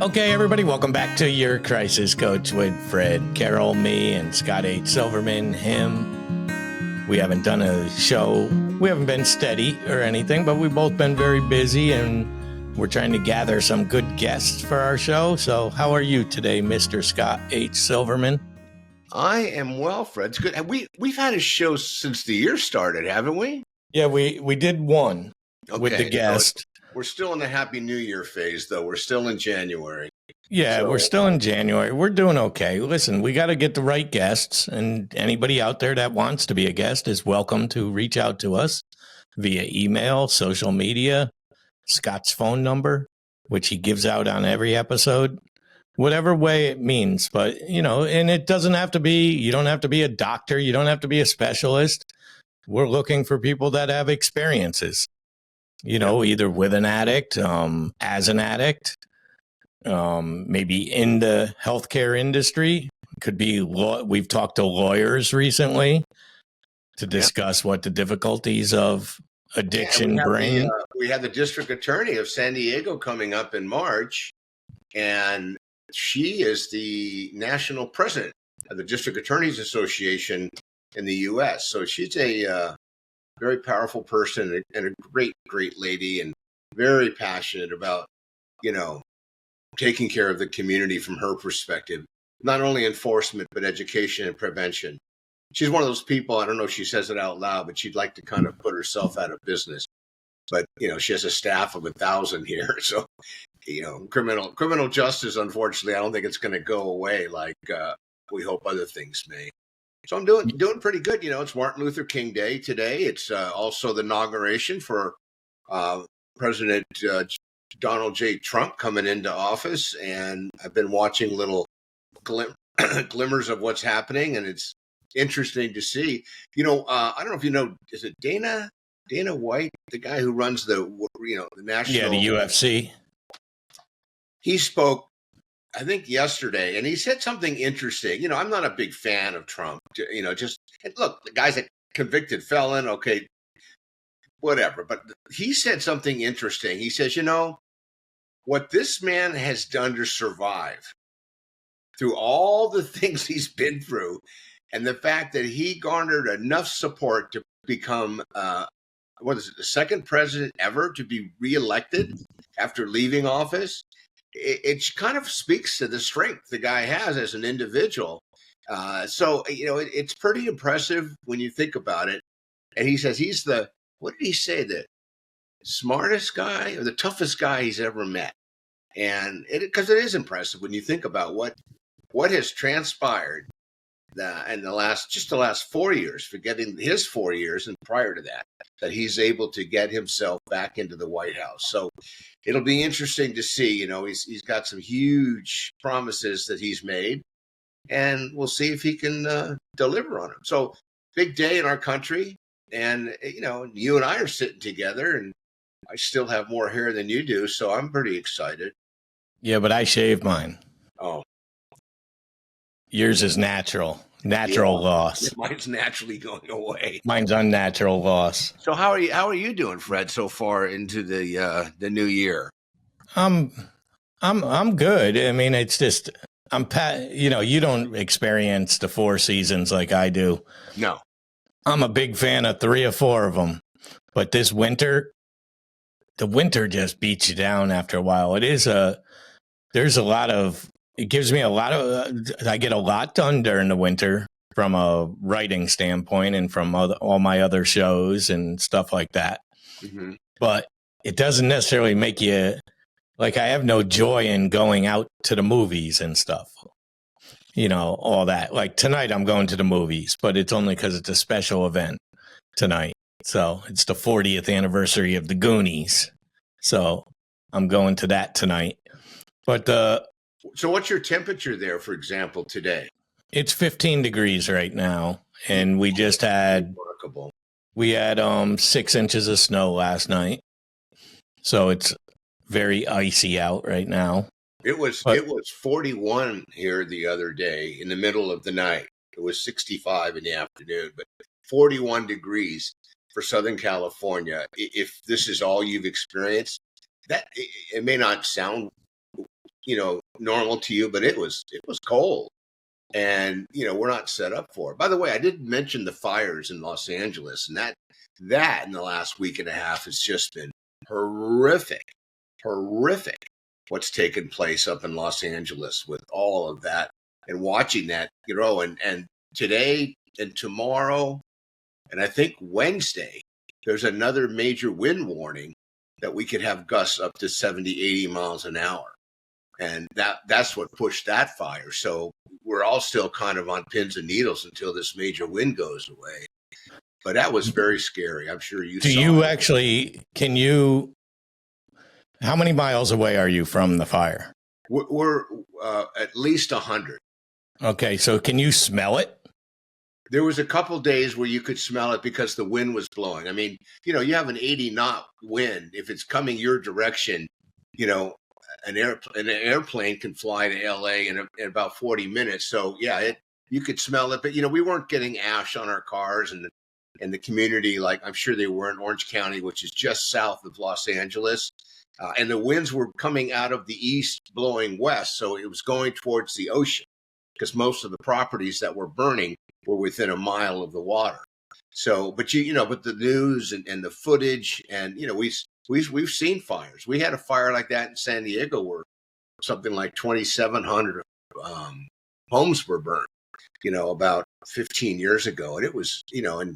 Okay, everybody, welcome back to your Crisis Coach with Fredd Carroll, me, and Scott H. Silverman, him. We haven't done a show. We haven't been steady or anything, but we've both been very busy, and we're trying to gather some good guests for our show. So how are you today, Mr. Scott H. Silverman? I am well, Fred. It's good. We've had a show since the year started, haven't we? Yeah, we did one with the guest. We're still in the Happy New Year phase, though. We're still in January. Yeah, we're still in January. We're doing okay. Listen, we got to get the right guests, and anybody out there that wants to be a guest is welcome to reach out to us via email, social media, Scott's phone number, which he gives out on every episode, whatever way it means. But, you know, and it doesn't have to be, you don't have to be a doctor. You don't have to be a specialist. We're looking for people that have experiences, you know, either with an addict, as an addict, maybe in the healthcare industry. Could be we've talked to lawyers recently to discuss what the difficulties of addiction bring. We have the district attorney of San Diego coming up in March, and she is the national president of the District Attorneys Association in the U.S. So she's a very powerful person and a great lady, and very passionate about, you know, taking care of the community from her perspective, not only enforcement, but education and prevention. She's one of those people, I don't know if she says it out loud, but she'd like to kind of put herself out of business. But, you know, she has a staff of 1,000 here. So, you know, criminal justice, unfortunately, I don't think it's going to go away like we hope other things may. So I'm doing pretty good. You know, it's Martin Luther King Day today. It's also the inauguration for President Donald J. Trump coming into office, and I've been watching little glimmers of what's happening, and it's interesting to see. You know, I don't know if you know, is it Dana White, the guy who runs the national, the UFC? He spoke, I think, yesterday, and he said something interesting. You know, I'm not a big fan of Trump. You know, just look, the guy's a convicted felon. Okay, whatever. But he said something interesting. He says, you know, what this man has done to survive through all the things he's been through, and the fact that he garnered enough support to become, the second president ever to be reelected after leaving office, it kind of speaks to the strength the guy has as an individual. So, you know, it's pretty impressive when you think about it. And he says he's what did he say? The smartest guy or the toughest guy he's ever met. And because it is impressive when you think about what has transpired in the last 4 years, forgetting his 4 years and prior to that he's able to get himself back into the White House. So it'll be interesting to see. You know, he's got some huge promises that he's made, and we'll see if he can deliver on them. So big day in our country. And, you know, you and I are sitting together, and I still have more hair than you do, so I'm pretty excited. Yeah, but I shave mine. Oh. Yours is natural loss. Mine's naturally going away. Mine's unnatural loss. So how are you doing, Fred, so far into the new year? I'm good. I mean, it's just you know, you don't experience the 4 seasons like I do. No. I'm a big fan of 3 or 4 of them, but the winter just beats you down after a while. It gives me I get a lot done during the winter from a writing standpoint and from all my other shows and stuff like that. Mm-hmm. But it doesn't necessarily make you, like, I have no joy in going out to the movies and stuff. You know, all that. Like tonight I'm going to the movies, but it's only because it's a special event tonight. So it's the 40th anniversary of the Goonies. So I'm going to that tonight. But so what's your temperature there, for example, today? It's 15 degrees right now. And we just had, remarkable. We had 6 inches of snow last night. So it's very icy out right now. It was 41 here the other day in the middle of the night. It was 65 in the afternoon, but 41 degrees for Southern California. If this is all you've experienced, that it may not sound normal to you, but it was cold. And, we're not set up for it. By the way, I did mention the fires in Los Angeles, and that in the last week and a half has just been horrific, horrific what's taken place up in Los Angeles with all of that and watching that, and today and tomorrow, and I think Wednesday, there's another major wind warning that we could have gusts up to 70, 80 miles an hour. And that's what pushed that fire. So we're all still kind of on pins and needles until this major wind goes away. But that was very scary. I'm sure you saw it. Do you actually, how many miles away are you from the fire? We're at least 100. Okay, so can you smell it? There was a couple days where you could smell it because the wind was blowing. I mean, you have an 80-knot wind. If it's coming your direction, an airplane can fly to LA in about 40 minutes. So yeah, you could smell it, but we weren't getting ash on our cars and the community, like I'm sure they were in Orange County, which is just south of Los Angeles. And the winds were coming out of the east, blowing west. So it was going towards the ocean because most of the properties that were burning were within a mile of the water. So, but but the news and the footage and, we've seen fires. We had a fire like that in San Diego where something like 2,700 homes were burned, about 15 years ago. And it was, and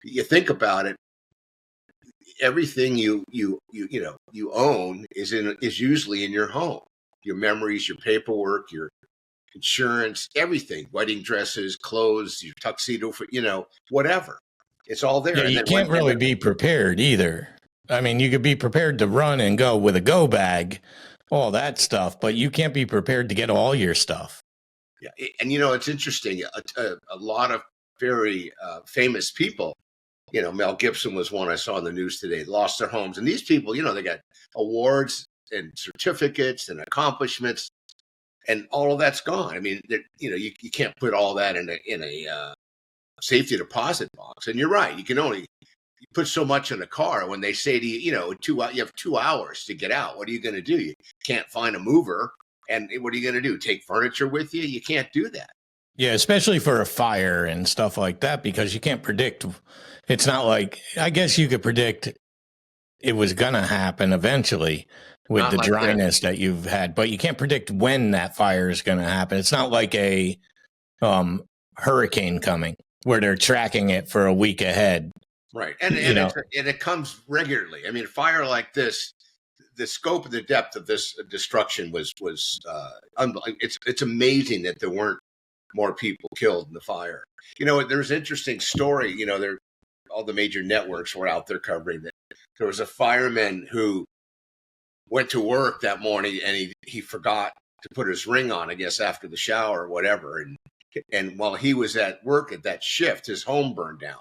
you think about it, everything you own is usually in your home. Your memories, your paperwork, your insurance, everything, wedding dresses, clothes, your tuxedo, for whatever. It's all there. Yeah, you can't really be prepared either. I mean, you could be prepared to run and go with a go bag, all that stuff, but you can't be prepared to get all your stuff. Yeah, and it's interesting. A lot of very famous people, Mel Gibson was one I saw in the news today, lost their homes. And these people, they got awards and certificates and accomplishments, and all of that's gone. I mean, you can't put all that in a safety deposit box. And you're right, you can only put so much in a car. When they say to you, you have 2 hours to get out. What are you going to do? You can't find a mover. And what are you going to do? Take furniture with you? You can't do that. Yeah, especially for a fire and stuff like that, because you can't predict. It's not like, I guess you could predict it was going to happen eventually with the dryness that you've had, but you can't predict when that fire is going to happen. It's not like a hurricane coming where they're tracking it for a week ahead. Right. And it comes regularly. I mean, a fire like this, the scope and the depth of this destruction was it's amazing that there weren't more people killed in the fire. There's an interesting story, all the major networks were out there covering that. There was a fireman who went to work that morning and he forgot to put his ring on, I guess, after the shower or whatever. And while he was at work at that shift, his home burned down.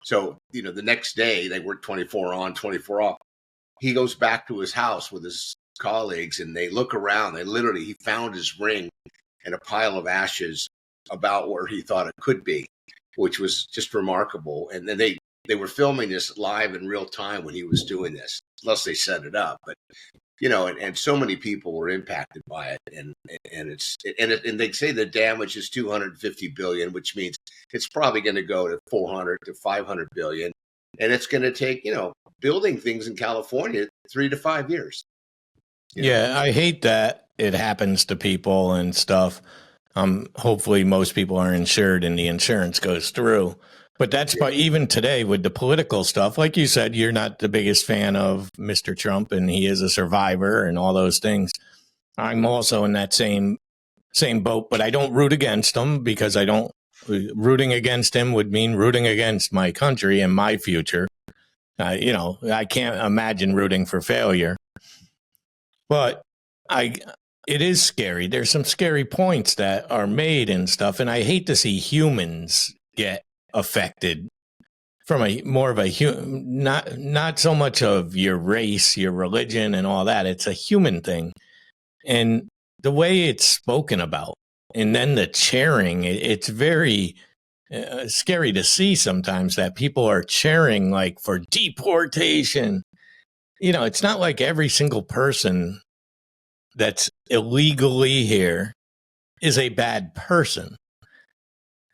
So, the next day they worked 24 on, 24 off. He goes back to his house with his colleagues and they look around. He found his ring in a pile of ashes about where he thought it could be, which was just remarkable. And then they were filming this live in real time when he was doing this, unless they set it up. But, and so many people were impacted by it. And they say the damage is 250 billion, which means it's probably going to go to 400 to 500 billion. And it's going to take, building things in California 3 to 5 years. Yeah, I hate that it happens to people and stuff. Hopefully most people are insured and the insurance goes through. But that's why even today with the political stuff, like you said, you're not the biggest fan of Mr. Trump and he is a survivor and all those things. I'm also in that same boat, but I don't root against him because rooting against him would mean rooting against my country and my future. I can't imagine rooting for failure. But it is scary. There's some scary points that are made and stuff, and I hate to see humans get affected from not so much of your race, your religion, and all that. It's a human thing, and the way it's spoken about, and then the cheering. It's very scary to see sometimes that people are cheering like for deportation. It's not like every single person that's illegally here is a bad person.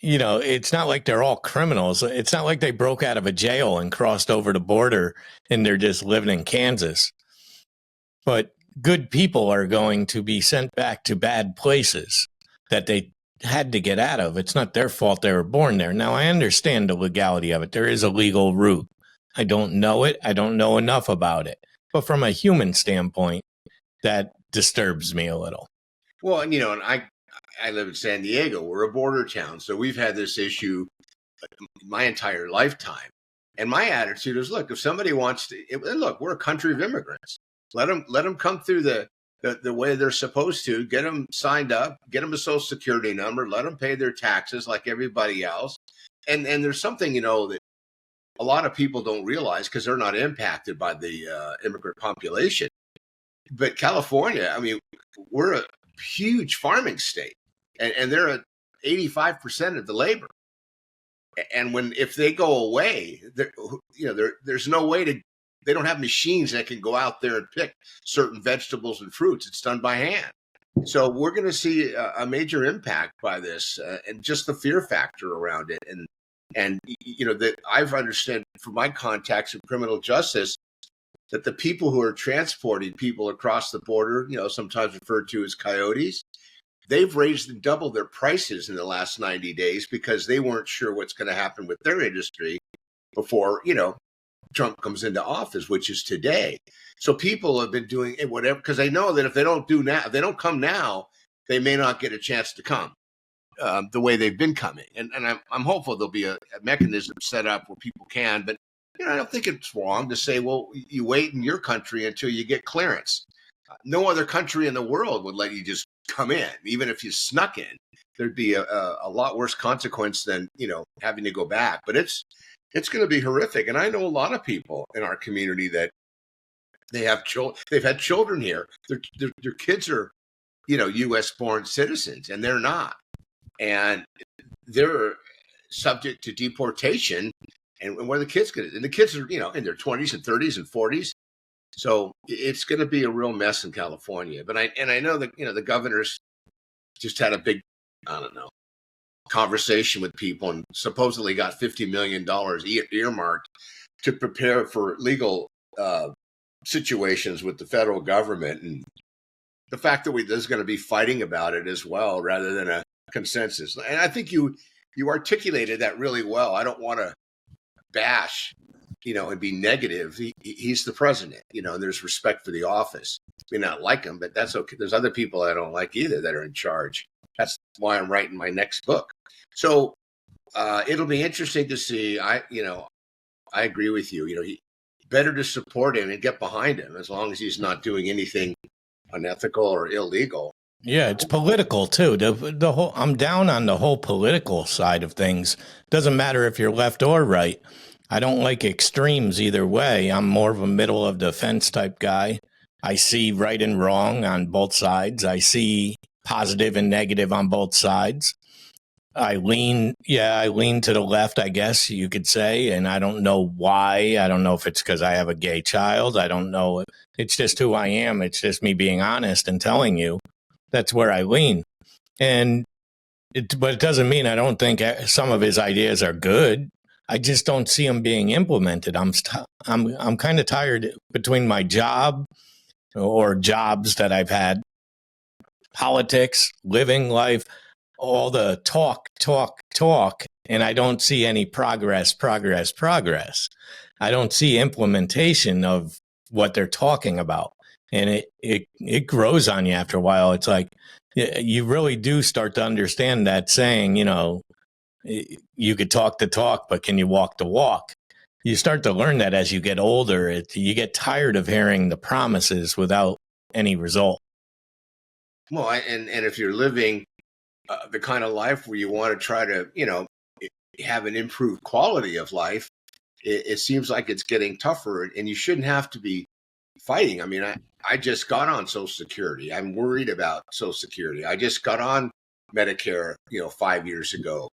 It's not like they're all criminals. It's not like they broke out of a jail and crossed over the border and they're just living in Kansas. But good people are going to be sent back to bad places that they had to get out of. It's not their fault they were born there. Now, I understand the legality of it. There is a legal route. I don't know it. I don't know enough about it. But from a human standpoint, that disturbs me a little. Well, and I live in San Diego. We're a border town, so we've had this issue my entire lifetime. And my attitude is, look, if somebody wants to, look, we're a country of immigrants. Let them come through the way they're supposed to. Get them signed up, get them a social security number, let them pay their taxes like everybody else. And there's something that a lot of people don't realize because they're not impacted by the immigrant population. But California, I mean, we're a huge farming state, and they're at 85% of the labor. And if they go away, there's no way to. They don't have machines that can go out there and pick certain vegetables and fruits. It's done by hand. So we're going to see a major impact by this, and just the fear factor around it. And that I've understood from my contacts in criminal justice that the people who are transporting people across the border, sometimes referred to as coyotes, they've raised and doubled their prices in the last 90 days because they weren't sure what's going to happen with their industry before, Trump comes into office, which is today. So people have been doing whatever, because they know that if they don't come now, they may not get a chance to come the way they've been coming. And I'm hopeful there'll be a mechanism set up where people can. But I don't think it's wrong to say, well, you wait in your country until you get clearance. No other country in the world would let you just come in, even if you snuck in. There'd be a lot worse consequence than having to go back. But it's going to be horrific. And I know a lot of people in our community that they've had children here. Their kids are U.S. born citizens, and they're not, and they're subject to deportation. And what are the kids going to do? And the kids are, in their 20s and 30s and 40s. So it's going to be a real mess in California. But I know that, the governor's just had a big, I don't know, conversation with people and supposedly got $50 million earmarked to prepare for legal situations with the federal government. And the fact that there's going to be fighting about it as well, rather than a consensus. And I think you articulated that really well. I don't want to bash, and be negative. He's the president, and there's respect for the office. I may not like him, but that's okay. There's other people I don't like either that are in charge. That's why I'm writing my next book. So it'll be interesting to see. I agree with you. Better to support him and get behind him as long as he's not doing anything unethical or illegal. Yeah, it's political too. The whole I'm down on the whole political side of things. Doesn't matter if you're left or right. I don't like extremes either way. I'm more of a middle of the fence type guy. I see right and wrong on both sides. I see positive and negative on both sides. I lean to the left, I guess you could say, and I don't know why. I don't know if it's because I have a gay child. I don't know. It's just who I am. It's just me being honest and telling you that's where I lean. But it doesn't mean I don't think some of his ideas are good. I just don't see them being implemented. I'm kind of tired between my job or jobs that I've had, politics, living life, all the talk, and I don't see any progress. I don't see implementation of what they're talking about. And it grows on you after a while. It's like you really do start to understand that saying, you could talk the talk, but can you walk the walk? You start to learn that as you get older. You get tired of hearing the promises without any result. Well, and if you're living the kind of life where you want to try to, have an improved quality of life, it seems like it's getting tougher, and you shouldn't have to be fighting. I mean, I just got on Social Security. I'm worried about Social Security. I just got on Medicare, 5 years ago.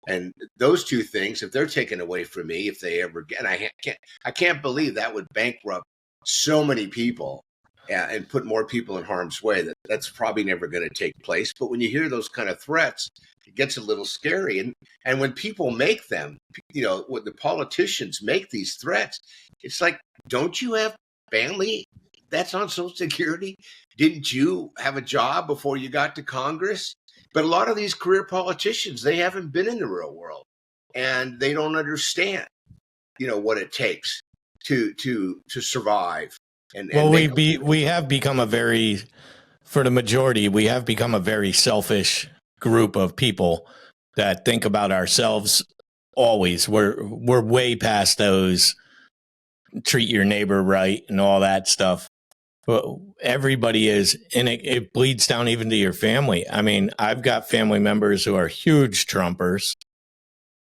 And those two things, if they're taken away from me, if they ever get, and I can't believe that would bankrupt so many people. and put more people in harm's way. That's probably never going to take place. But when you hear those kind of threats, it gets a little scary. And when people make them, when the politicians make these threats, it's like, don't you have family that's on Social Security? Didn't you have a job before you got to Congress? But a lot of these career politicians, they haven't been in the real world, and they don't understand, what it takes to survive. And Well, make we have become for the majority, we have become a very selfish group of people that think about ourselves always. We're way past those treat your neighbor right and all that stuff. But everybody is, and it bleeds down even to your family. I mean, I've got family members who are huge Trumpers.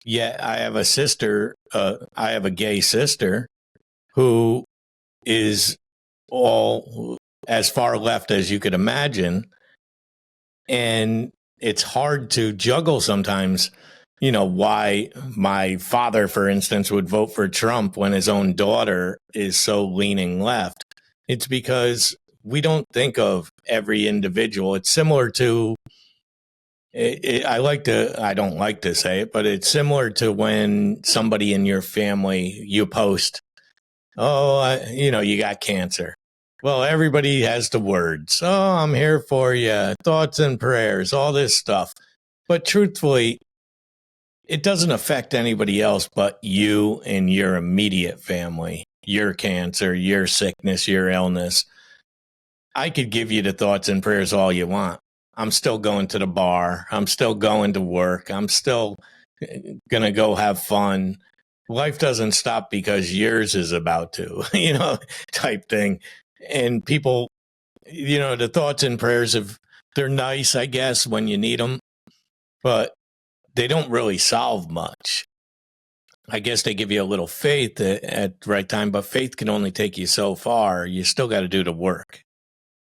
Yet I have I have a gay sister who is all as far left as you could imagine. And it's hard to juggle sometimes, why my father, for instance, would vote for Trump when his own daughter is so leaning left. It's because we don't think of every individual. It's similar to, I don't like to say it, but it's similar to when somebody in your family, you post, you got cancer. Well, everybody has the words. Oh, I'm here for you. Thoughts and prayers, all this stuff. But truthfully, it doesn't affect anybody else but you and your immediate family, your cancer, your sickness, your illness. I could give you the thoughts and prayers all you want. I'm still going to the bar. I'm still going to work. I'm still going to go have fun. Life doesn't stop because yours is about to, type thing. And people, the thoughts and prayers they're nice, I guess, when you need them, but they don't really solve much. I guess they give you a little faith at the right time, but faith can only take you so far. You still got to do the work.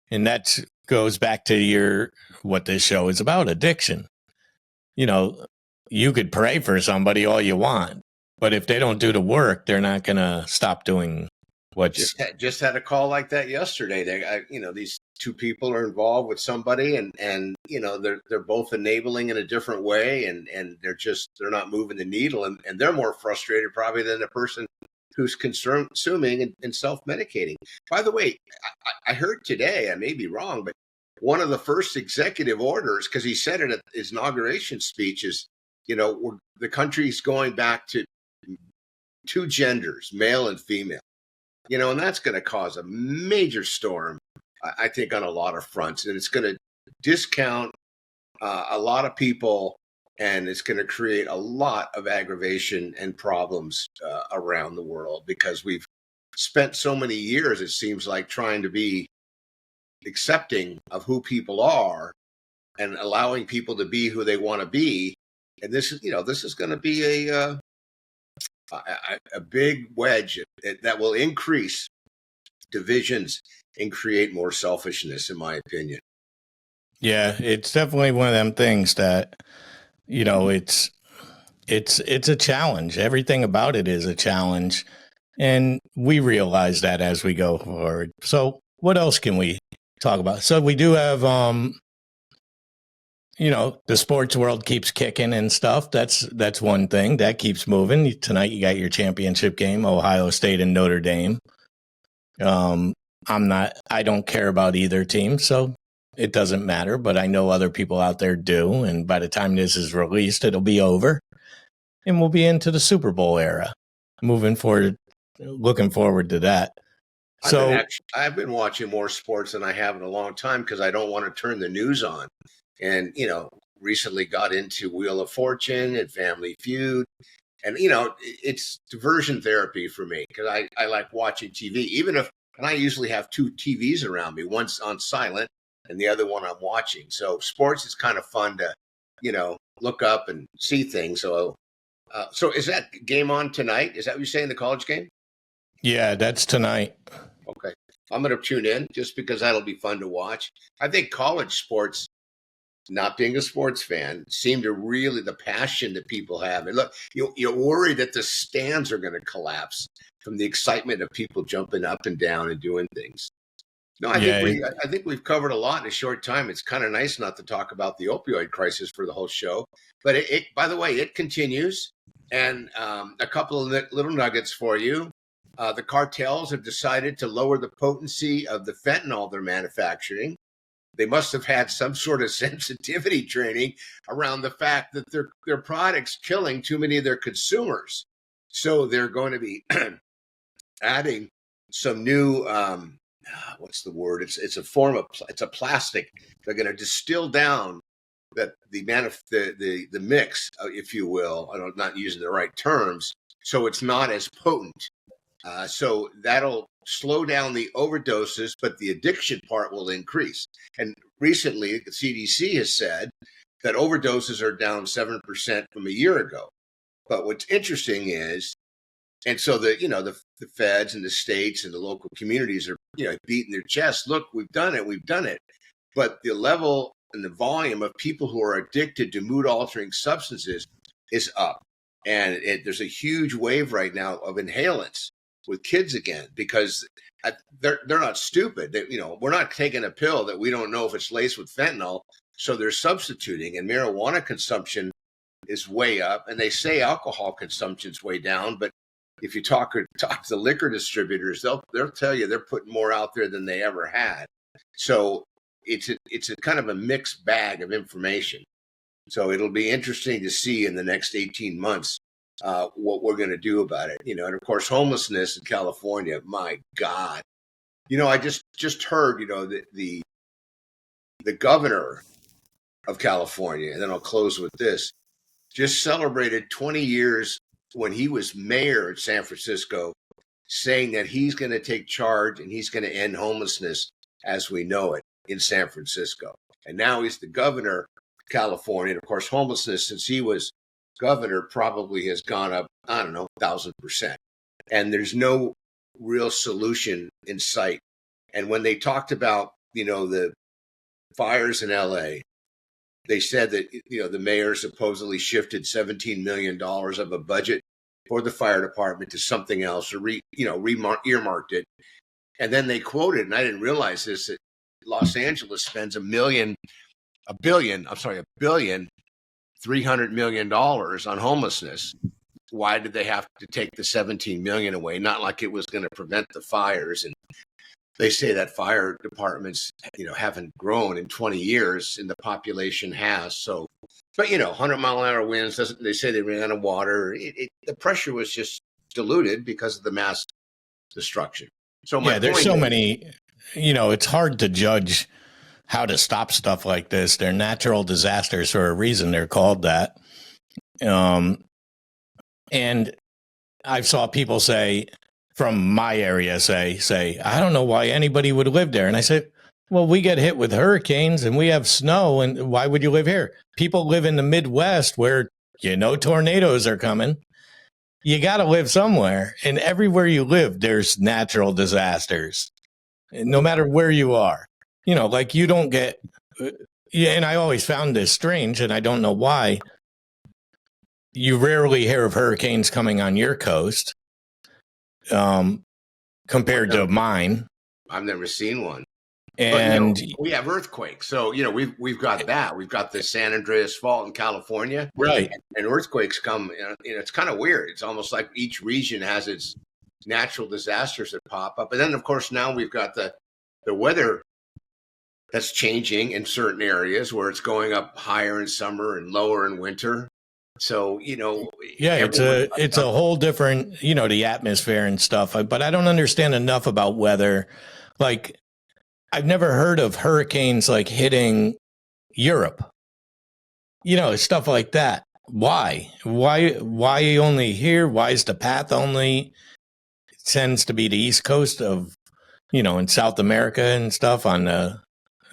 And that goes back to what this show is about, addiction. You could pray for somebody all you want, but if they don't do the work, they're not going to stop doing what's... Just had a call like that yesterday. These two people are involved with somebody, and they're both enabling in a different way, and they're not moving the needle, and they're more frustrated probably than the person who's consuming and self-medicating. By the way, I heard today, I may be wrong, but one of the first executive orders, because he said it at his inauguration speech, is, the country's going back to two genders, male and female. And that's going to cause a major storm, I think, on a lot of fronts. And it's going to discount a lot of people, and it's going to create a lot of aggravation and problems around the world, because we've spent so many years, it seems like, trying to be accepting of who people are and allowing people to be who they want to be. And this is going to be a big wedge that will increase divisions and create more selfishness, in my opinion. Yeah, it's definitely one of them things that, it's a challenge. Everything about it is a challenge. And we realize that as we go forward. So what else can we talk about? So we do have, the sports world keeps kicking and stuff. That's one thing that keeps moving. Tonight you got your championship game, Ohio State and Notre Dame. I don't care about either team, so it doesn't matter, but I know other people out there do. And by the time this is released, it'll be over and we'll be into the Super Bowl era. Moving forward, looking forward to that. So I've been watching more sports than I have in a long time, because I don't want to turn the news on. And, recently got into Wheel of Fortune and Family Feud. And, it's diversion therapy for me, because I like watching TV, and I usually have two TVs around me, one's on silent and the other one I'm watching. So sports is kind of fun to, look up and see things. So is that game on tonight? Is that what you're saying, the college game? Yeah, that's tonight. Okay. I'm going to tune in just because that'll be fun to watch. I think college sports, not being a sports fan, seem to really, the passion that people have. And look, you're worried that the stands are going to collapse from the excitement of people jumping up and down and doing things. No, Yeah, I think we've covered a lot in a short time. It's kind of nice not to talk about the opioid crisis for the whole show, but by the way, it continues. And a couple of little nuggets for you. The cartels have decided to lower the potency of the fentanyl they're manufacturing. They must have had some sort of sensitivity training around the fact that their products killing too many of their consumers. So they're going to be adding some new what's the word? It's a form of it's a plastic. They're going to distill down that the mix, if you will. I'm not using the right terms, so it's not as potent. So that'll slow down the overdoses, but the addiction part will increase. And recently, the CDC has said that overdoses are down 7% from a year ago. But what's interesting is, and so the feds and the states and the local communities are beating their chests. Look, we've done it. But the level and the volume of people who are addicted to mood altering substances is up, and there's a huge wave right now of inhalants with kids again, because they're not stupid. We're not taking a pill that we don't know if it's laced with fentanyl, so they're substituting. And marijuana consumption is way up, and they say alcohol consumption's way down, but if you talk to liquor distributors, they'll tell you they're putting more out there than they ever had. So it's a kind of a mixed bag of information. So it'll be interesting to see in the next 18 months what we're going to do about it. And of course, homelessness in California. My God, I just heard the governor of California, and then I'll close with this. Just celebrated 20 years when he was mayor of San Francisco, saying that he's going to take charge and he's going to end homelessness as we know it in San Francisco. And now he's the governor of California. And of course, homelessness since he was governor probably has gone up, I don't know, 1,000%. And there's no real solution in sight. And when they talked about, the fires in LA, they said that the mayor supposedly shifted $17 million of a budget for the fire department to something else, or earmarked it. And then they quoted, and I didn't realize this, that Los Angeles spends $1 billion, $300 million on homelessness. Why did they have to take the 17 million away? Not like it was going to prevent the fires. And they say that fire departments, haven't grown in 20 years, and the population has. So, but 100-mile-an-hour winds doesn't. They say they ran out of water. The pressure was just diluted because of the mass destruction. So there's so many. It's hard to judge how to stop stuff like this. They're natural disasters for a reason. They're called that. And I saw people say, from my area, say, I don't know why anybody would live there. And I said, well, we get hit with hurricanes and we have snow. And why would you live here? People live in the Midwest where, tornadoes are coming. You got to live somewhere. And everywhere you live, there's natural disasters, no matter where you are. Like you don't get. And I always found this strange, and I don't know why. You rarely hear of hurricanes coming on your coast. Compared to mine. I've never seen one. And but, we have earthquakes. So, we've got that. We've got the San Andreas Fault in California. Right. And earthquakes come, it's kind of weird. It's almost like each region has its natural disasters that pop up. And then, of course, now we've got the weather that's changing in certain areas where it's going up higher in summer and lower in winter. So, it's a whole different, the atmosphere and stuff. But I don't understand enough about weather. Like, I've never heard of hurricanes like hitting Europe, stuff like that. Why only here? Why is the path only tends to be the East Coast of, in South America and stuff on the,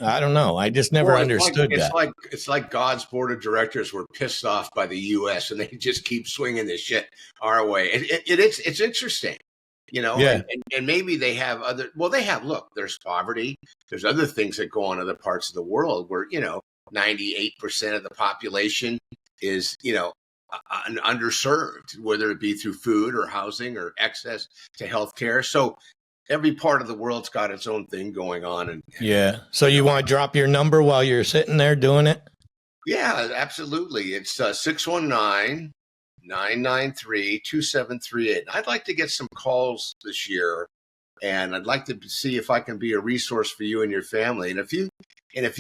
I don't know. I just never understood that. It's like God's board of directors were pissed off by the U.S. and they just keep swinging this shit our way. It's interesting, Yeah. And maybe they have look, there's poverty. There's other things that go on in other parts of the world where, 98% of the population is, underserved, whether it be through food or housing or access to healthcare. So every part of the world's got its own thing going on. And Yeah. So you want to drop your number while you're sitting there doing it? yeah, absolutely. It's 619 993 2738. I'd like to get some calls this year, and I'd like to see if I can be a resource for you and your family. And if you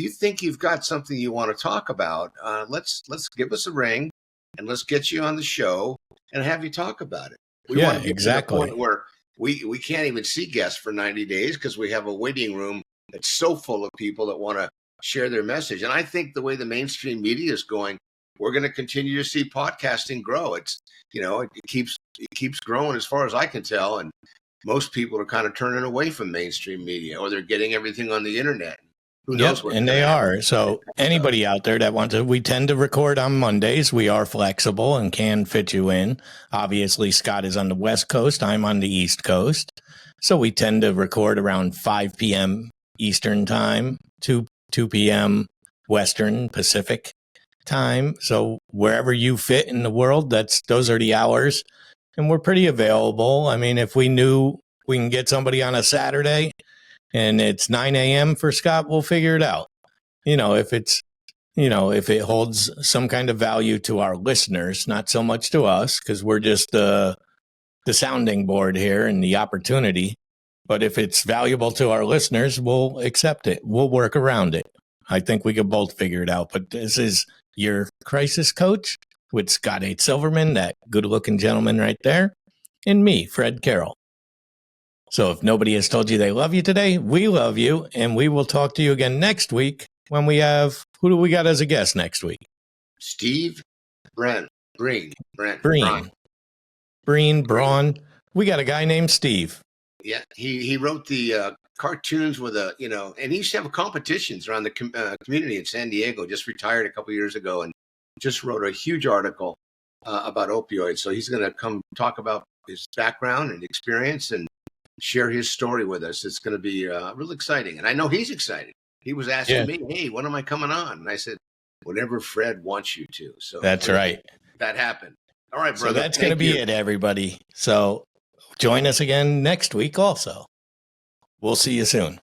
think you've got something you want to talk about, let's give us a ring, and let's get you on the show and have you talk about it. We Yeah, want to get exactly. to the point where we can't even see guests for 90 days because we have a waiting room that's so full of people that want to share their message. And I think the way the mainstream media is going, we're going to continue to see podcasting grow. It's, it keeps growing as far as I can tell. And most people are kind of turning away from mainstream media, or they're getting everything on the internet. Who knows what? And they are. So anybody out there that wants to, we tend to record on Mondays. We are flexible and can fit you in. Obviously, Scott is on the West Coast. I'm on the East Coast. So we tend to record around 5 p.m. Eastern time, 2 p.m. Western Pacific time. So wherever you fit in the world, those are the hours. And we're pretty available. I mean, if we knew we can get somebody on a Saturday and it's 9 a.m. for Scott, we'll figure it out. If it holds some kind of value to our listeners, not so much to us, because we're just the sounding board here and the opportunity. But if it's valuable to our listeners, we'll accept it. We'll work around it. I think we could both figure it out. But this is your crisis coach with Scott H. Silverman, that good-looking gentleman right there, and me, Fredd Carroll. So if nobody has told you they love you today, we love you, and we will talk to you again next week when we have, who do we got as a guest next week? Steve Breen. Braun. We got a guy named Steve. Yeah, he wrote the cartoons with and he used to have competitions around the community in San Diego. Just retired a couple of years ago and just wrote a huge article about opioids. So he's going to come talk about his background and experience and share his story with us. It's going to be real exciting. And I know he's excited. He was asking me, hey, when am I coming on? And I said, whenever Fredd wants you to. So that's right. That happened. All right, brother. So that's going to be it, everybody. So join us again next week also. We'll see you soon.